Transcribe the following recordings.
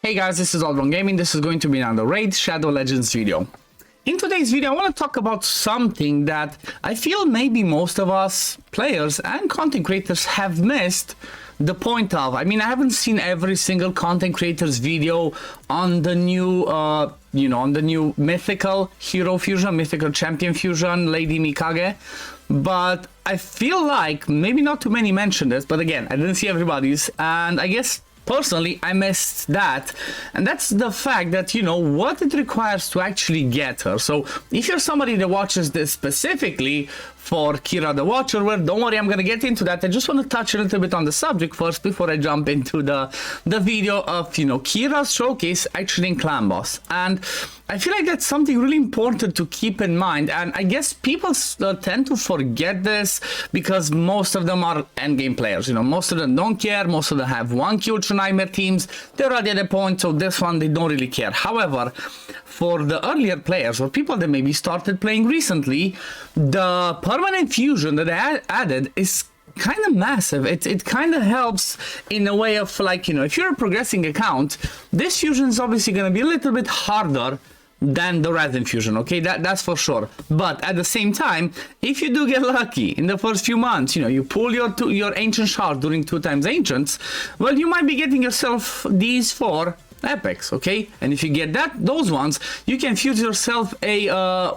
Hey guys, this is OddOneGaming. This is going to be another Raid Shadow Legends video. In today's video, I want to talk about something that I feel maybe most of us players and content creators have missed the point of. I mean, I haven't seen every single content creator's video on the new, on the new mythical hero fusion, mythical champion fusion, Lady Mikage. But I feel like maybe not too many mentioned this, but again, I didn't see everybody's, and I guess personally, I missed that, and that's the fact that, what it requires to actually get her. So if you're somebody that watches this specifically for Keeyra the Watcher, well, don't worry, I'm going to get into that. I just want to touch a little bit on the subject first before I jump into the video of, Keeyra's showcase actually in Clan Boss. And I feel like that's something really important to keep in mind, and I guess people tend to forget this because most of them are endgame players. Most of them don't care. Most of them have 1Q Ultra Nightmare teams. They're already at a point, so this one they don't really care. However, for the earlier players or people that maybe started playing recently, the permanent fusion that I added is kind of massive. It kind of helps in a way of, like, if you're a progressing account, this fusion is obviously going to be a little bit harder than the resin fusion, okay? That's for sure. But at the same time, if you do get lucky in the first few months, you pull your ancient shard during 2x ancients, well, you might be getting yourself these 4 epics, okay? And if you get those ones, you can fuse yourself a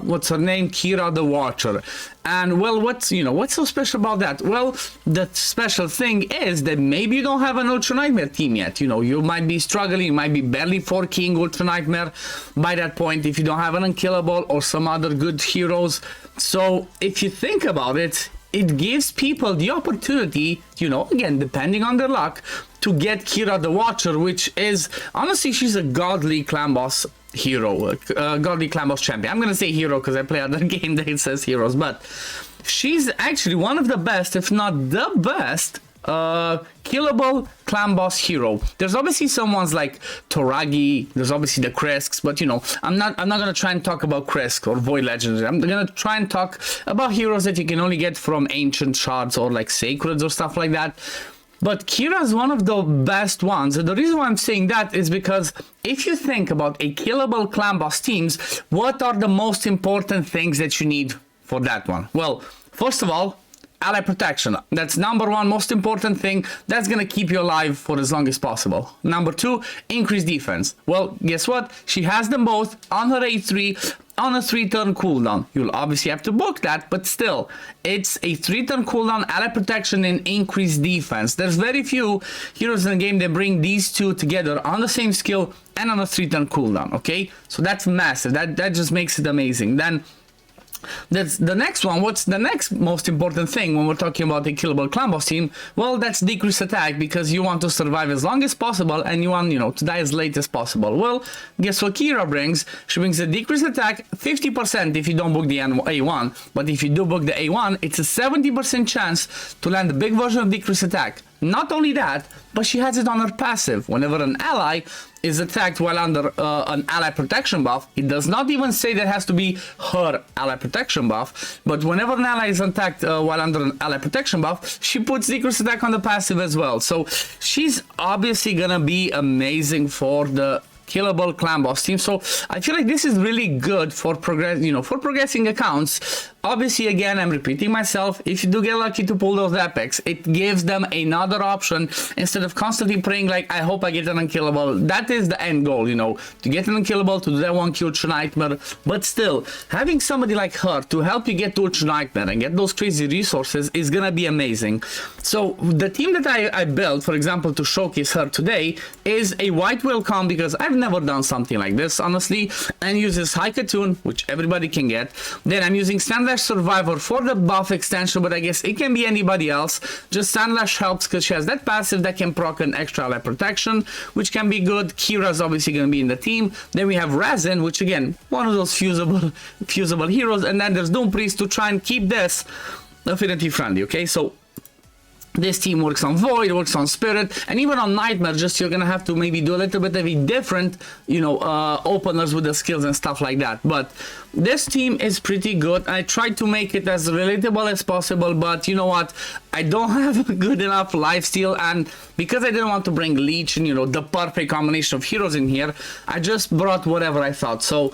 what's her name, Keeyra the Watcher. And well, what's so special about that? Well, the special thing is that maybe you don't have an Ultra Nightmare team yet. You might be struggling, you might be barely 4-king Ultra Nightmare by that point if you don't have an Unkillable or some other good heroes. So if you think about it, it gives people the opportunity, again, depending on their luck, to get Keeyra the Watcher, which is, honestly, she's a godly clan boss hero, godly clan boss champion. I'm going to say hero because I play other game that it says heroes, but she's actually one of the best, if not the best, killable clan boss hero. There's obviously some ones like Toragi, there's obviously the Kresks, but I'm not gonna try and talk about Kresk or Void Legends. I'm gonna try and talk about heroes that you can only get from ancient shards or like sacreds or stuff like that. But Keeyra is one of the best ones, and the reason why I'm saying that is because if you think about a killable clan boss teams, what are the most important things that you need for that one? Well, first of all, ally protection. That's number one most important thing. That's gonna keep you alive for as long as possible. Number 2, increased defense. Well, guess what? She has them both on her A3 on a 3-turn cooldown. You'll obviously have to book that, but still, it's a 3-turn cooldown, ally protection, and increased defense. There's very few heroes in the game that bring these two together on the same skill and on a 3-turn cooldown, okay? So that's massive. That just makes it amazing. Then that's the next one. What's the next most important thing when we're talking about a killable clan boss team? Well, that's decreased attack, because you want to survive as long as possible and you want, to die as late as possible. Well, guess what Keeyra brings? She brings a decreased attack 50% if you don't book the A1, but if you do book the A1, it's a 70% chance to land the big version of decreased attack. Not only that, but she has it on her passive. Whenever an ally is attacked while under an ally protection buff, it does not even say that it has to be her ally protection buff, but whenever an ally is attacked while under an ally protection buff, she puts decreased attack on the passive as well. So she's obviously gonna be amazing for the killable clan boss team. So I feel like this is really good for progressing accounts. Obviously, again, I'm repeating myself, if you do get lucky to pull those epics, it gives them another option instead of constantly praying like, I hope I get an unkillable. That is the end goal, to get an unkillable, to do that 1Q Ultra Nightmare. But still, having somebody like her to help you get to Ultra Nightmare and get those crazy resources is gonna be amazing. So the team that I built, for example, to showcase her today is a White Whale comp, because I've never done something like this, honestly, and uses High Cocoon, which everybody can get. Then I'm using Sandlash Survivor for the buff extension, but I guess it can be anybody else. Just Sandlash helps because she has that passive that can proc an extra ally protection, which can be good. Keeyra is obviously going to be in the team. Then we have Resin, which again, one of those fusible heroes, and then there's Doom Priest to try and keep this affinity friendly, okay? So this team works on Void, works on Spirit, and even on Nightmare. Just you're gonna have to maybe do a little bit of a different, openers with the skills and stuff like that. But this team is pretty good. I tried to make it as relatable as possible, but you know what? I don't have a good enough lifesteal, and because I didn't want to bring Leech and, you know, the perfect combination of heroes in here, I just brought whatever I thought. So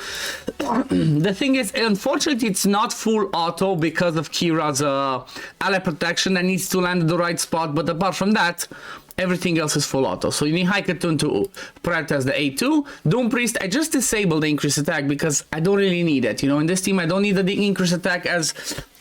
the thing is, unfortunately, it's not full auto because of Keeyra's ally protection that needs to land at the right spot, but apart from that, everything else is full auto. So you need High Cartoon to prioritize the A2. Doom Priest, I just disabled the increased attack because I don't really need it. You know, in this team, I don't need the increased attack as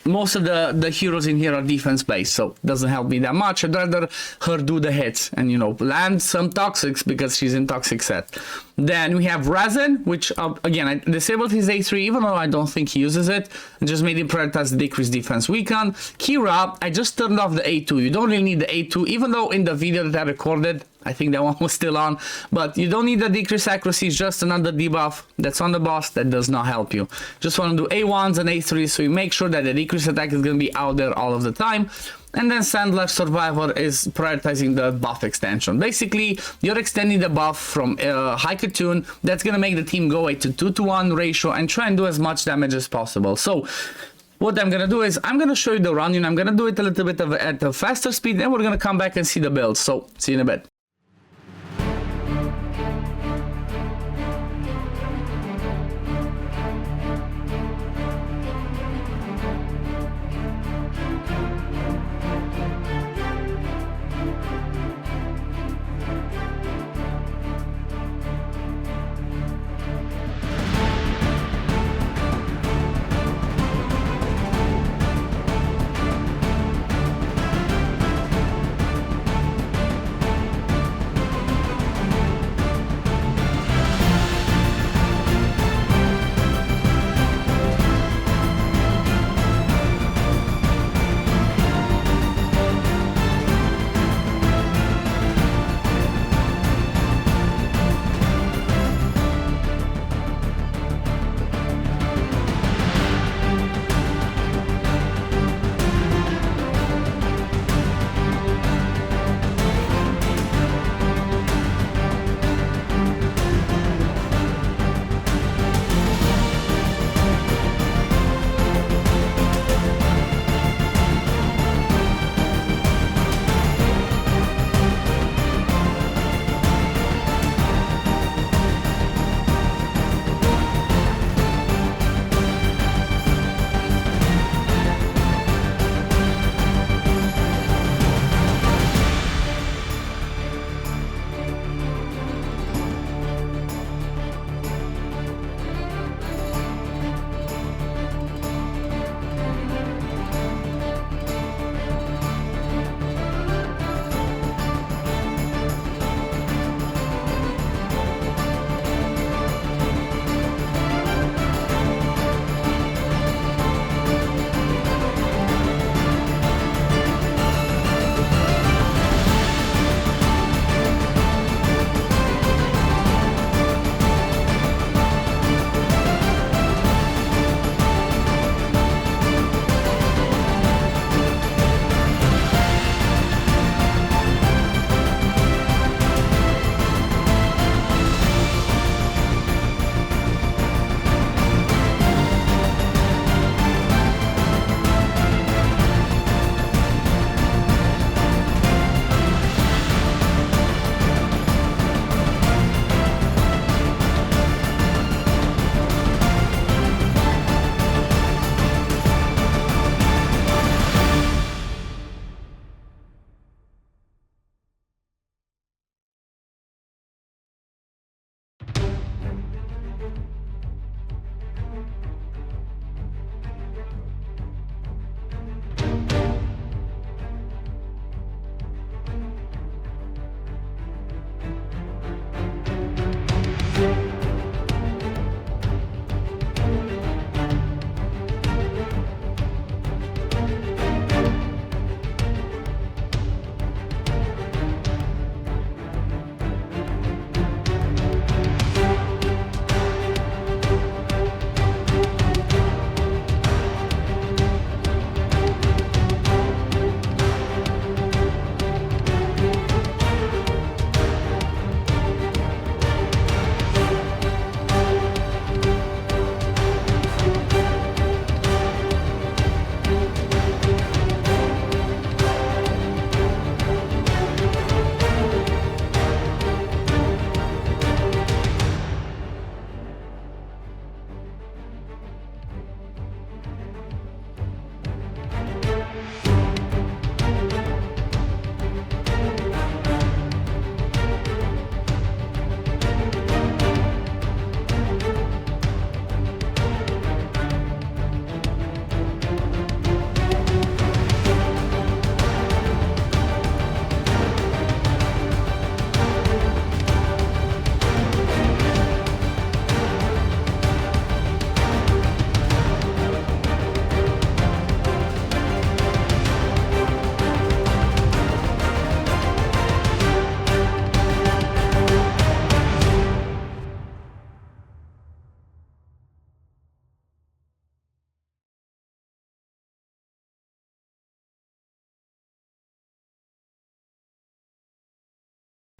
most of the heroes in here are defense based, so it doesn't help me that much. I'd rather her do the hits and, you know, land some toxics because she's in toxic set. Then we have Resin, which again, I disabled his A3 even though I don't think he uses it, and just made him prioritize the decreased defense weaken. Keeyra, I just turned off the A2. You don't really need the A2, even though in the video that I recorded, I think that one was still on, but you don't need the decreased accuracy. It's just another debuff that's on the boss that does not help you. Just want to do A1s and A3s, so you make sure that the decreased attack is going to be out there all of the time. And then Sandler Survivor is prioritizing the buff extension. Basically, you're extending the buff from High Cartoon. That's going to make the team go to 2-to-1 ratio and try and do as much damage as possible. So what I'm going to do is I'm going to show you the run, and I'm going to do it a little bit at a faster speed, and we're going to come back and see the build. So see you in a bit.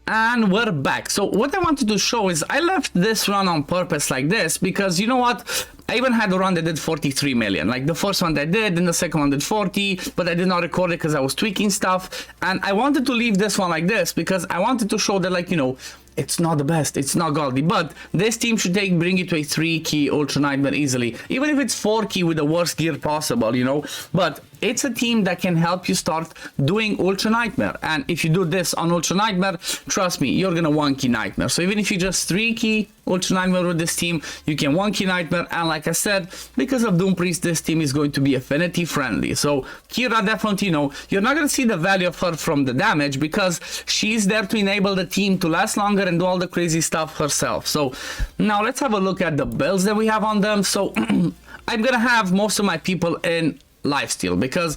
And we're back. So what I wanted to show is I left this run on purpose like this because you know what? I even had a run that did 43 million. Like the first one that did, then the second one did 40, but I did not record it because I was tweaking stuff. And I wanted to leave this one like this because I wanted to show that, like, you know, it's not the best, it's not godly, but this team should bring you to a 3-key Ultra Nightmare easily, even if it's 4-key with the worst gear possible, you know. But it's a team that can help you start doing Ultra Nightmare, and if you do this on Ultra Nightmare, trust me, you're gonna 1-key Nightmare. So even if you just 3-key Ultra Nightmare with this team, you can 1-key Nightmare, and like I said, because of Doom Priest, this team is going to be affinity friendly. So Keeyra, definitely, you know, you're not gonna see the value of her from the damage because she's there to enable the team to last longer and do all the crazy stuff herself. So now let's have a look at the builds that we have on them. So I'm gonna have most of my people in lifesteal because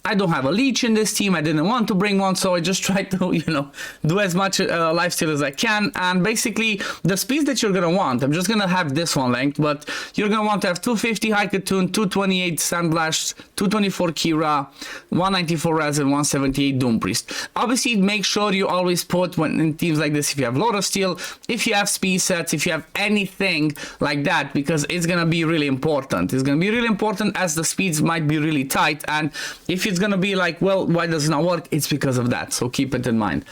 I don't have a leech in this team. I didn't want to bring one, so I just tried to, you know, do as much lifesteal as I can. And basically, the speeds that you're gonna want, I'm just gonna have this one length, but you're gonna want to have 250 Haikatun, 228 Sandblast, 224 Keeyra, 194 Res, and 178 Doom Priest. Obviously, make sure you always put, when in teams like this, if you have Lord of Steel, if you have speed sets, if you have anything like that, because it's gonna be really important. It's gonna be really important as the speeds might be really tight, and if it's gonna be like, well, why does it not work? It's because of that, so keep it in mind.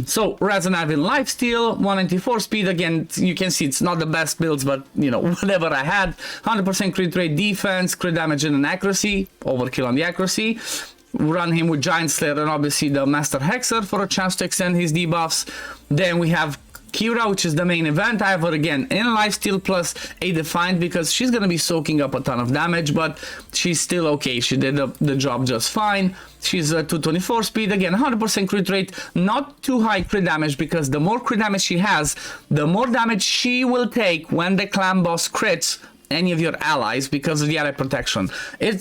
So Razan Avin lifesteal, 194 speed. Again, you can see it's not the best builds, but you know, whatever I had. 100% crit rate, defense, crit damage, and an accuracy. Overkill on the accuracy. Run him with Giant Slayer and obviously the Master Hexer for a chance to extend his debuffs. Then we have Keeyra, which is the main event. I have her again in lifesteal plus a Defiant because she's gonna be soaking up a ton of damage, but she's still okay. She did the job just fine. She's a 224 speed, again 100% crit rate, not too high crit damage because the more crit damage she has, the more damage she will take when the clan boss crits any of your allies because of the ally protection.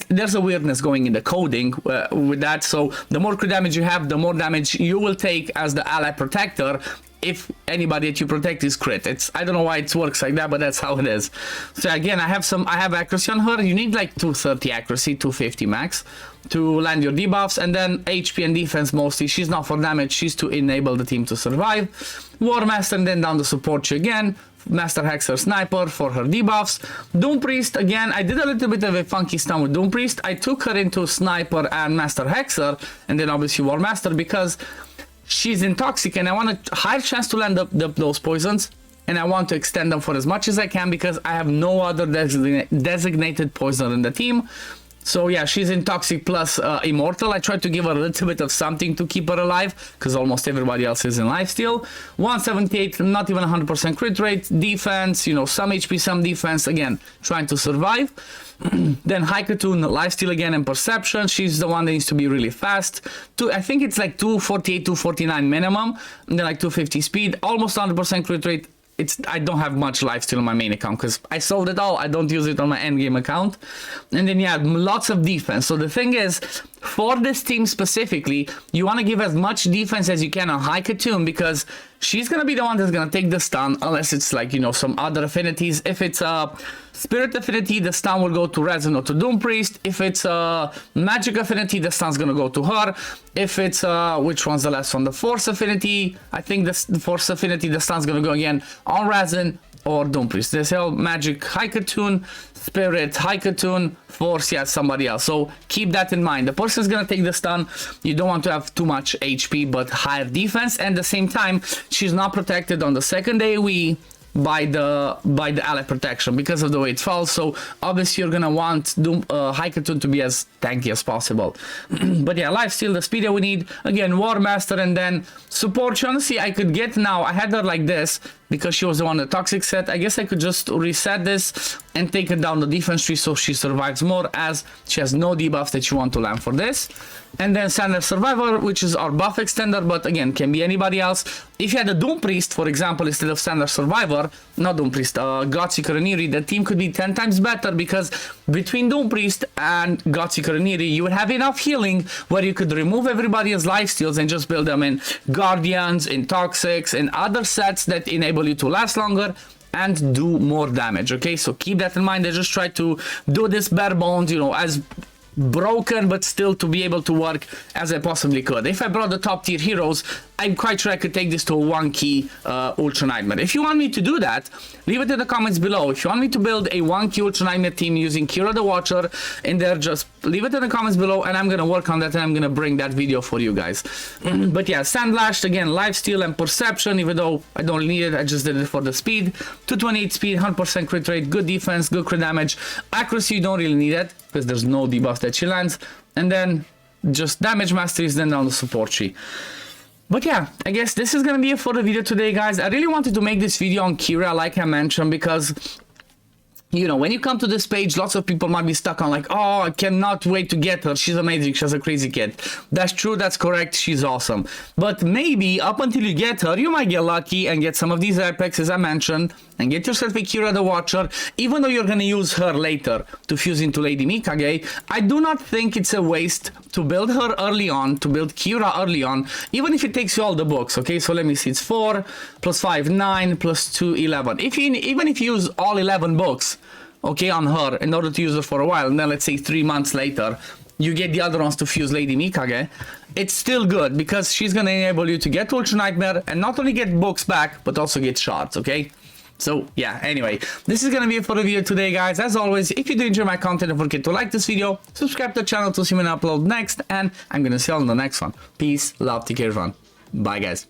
There's a weirdness going in the coding with that, so the more crit damage you have, the more damage you will take as the ally protector if anybody that you protect is crit. I don't know why it works like that, but that's how it is. So again, I have accuracy on her. You need like 230 accuracy, 250 max to land your debuffs, and then HP and defense mostly. She's not for damage, she's to enable the team to survive. War Master, and then down to support you again. Master Hexer Sniper for her debuffs. Doom Priest, again, I did a little bit of a funky stun with Doom Priest. I took her into Sniper and Master Hexer, and then obviously War Master because she's in Toxic and I want a higher chance to land those poisons, and I want to extend them for as much as I can because I have no other designated poisoner in the team. So yeah, she's in Toxic plus Immortal. I tried to give her a little bit of something to keep her alive because almost everybody else is in lifesteal. 178, not even 100% crit rate, defense, you know, some HP, some defense, again, trying to survive. Then Haikatun, lifesteal again, and Perception. She's the one that needs to be really fast. I think it's like 248, 249 minimum, and then like 250 speed, almost 100% crit rate. I don't have much lifesteal on my main account because I sold it all. I don't use it on my endgame account. And then yeah, lots of defense. So the thing is, for this team specifically, you want to give as much defense as you can on Haikatun because she's going to be the one that's going to take the stun unless it's like, you know, some other affinities. If it's a Spirit affinity, the stun will go to Resin or to Doom Priest. If it's a Magic affinity, the stun's going to go to her. If it's which one's the last one? The Force affinity. I think the Force affinity, the stun's going to go again on Resin or Doom Priest. There's all Magic Haikatun, Spirit Haikatun, Force, yeah, somebody else. So keep that in mind. The person's gonna take the stun. You don't want to have too much HP but higher defense, and at the same time she's not protected on the second AoE by the ally protection because of the way it falls. So obviously you're gonna want High Cartoon to be as tanky as possible. But yeah, lifesteal, the speed that we need. Again, War Master, and then support. Honestly, I could get now. I had her like this because she was the one the toxic set. I guess I could just reset this and take her down the defense tree so she survives more, as she has no debuffs that you want to land for this. And then Standard Survivor, which is our buff extender, but again, can be anybody else. If you had a Doom Priest, for example, instead of Standard Survivor, not Doom Priest, Godseeker and Eerie, the team could be 10 times better, because between Doom Priest and Godseeker and Eerie, you would have enough healing where you could remove everybody's lifesteals and just build them in Guardians, in Toxics, and other sets that enable you to last longer and do more damage. Okay, so keep that in mind. I just try to do this bare bones, you know, as broken but still to be able to work as I possibly could. If I brought the top tier heroes, I'm quite sure I could take this to a 1 key Ultra Nightmare. If you want me to do that, leave it in the comments below. If you want me to build a 1 key Ultra Nightmare team using Keeyra the Watcher in there, just leave it in the comments below and I'm gonna work on that and I'm gonna bring that video for you guys. But yeah, Sandlash, again, lifesteal and perception, even though I don't need it, I just did it for the speed. 228 speed, 100% crit rate, good defense, good crit damage. Accuracy, you don't really need it because there's no debuff that she lands. And then just damage masteries, then down the support tree. But yeah, I guess this is gonna be it for the video today, guys. I really wanted to make this video on Keeyra, like I mentioned, because, you know, when you come to this page, lots of people might be stuck on like, oh, I cannot wait to get her. She's amazing. She has a crazy kit. That's true. That's correct. She's awesome. But maybe up until you get her, you might get lucky and get some of these epics, as I mentioned, and get yourself a Keeyra the Watcher, even though you're going to use her later to fuse into Lady Mikage. I do not think it's a waste to build her early on, to build Keeyra early on, even if it takes you all the books. Okay, so let me see. It's 4 plus 5, 9 plus 2, 11. Even if you use all 11 books, okay, on her in order to use her for a while, and then let's say 3 months later you get the other ones to fuse Lady Mikage, it's still good because she's gonna enable you to get Ultra Nightmare and not only get books back but also get shards. Okay, so yeah, anyway, this is gonna be it for the video today, guys. As always, if you do enjoy my content, don't forget to like this video, subscribe to the channel to see when I upload next, and I'm gonna see you on the next one. Peace, love, take care, everyone. Bye, guys.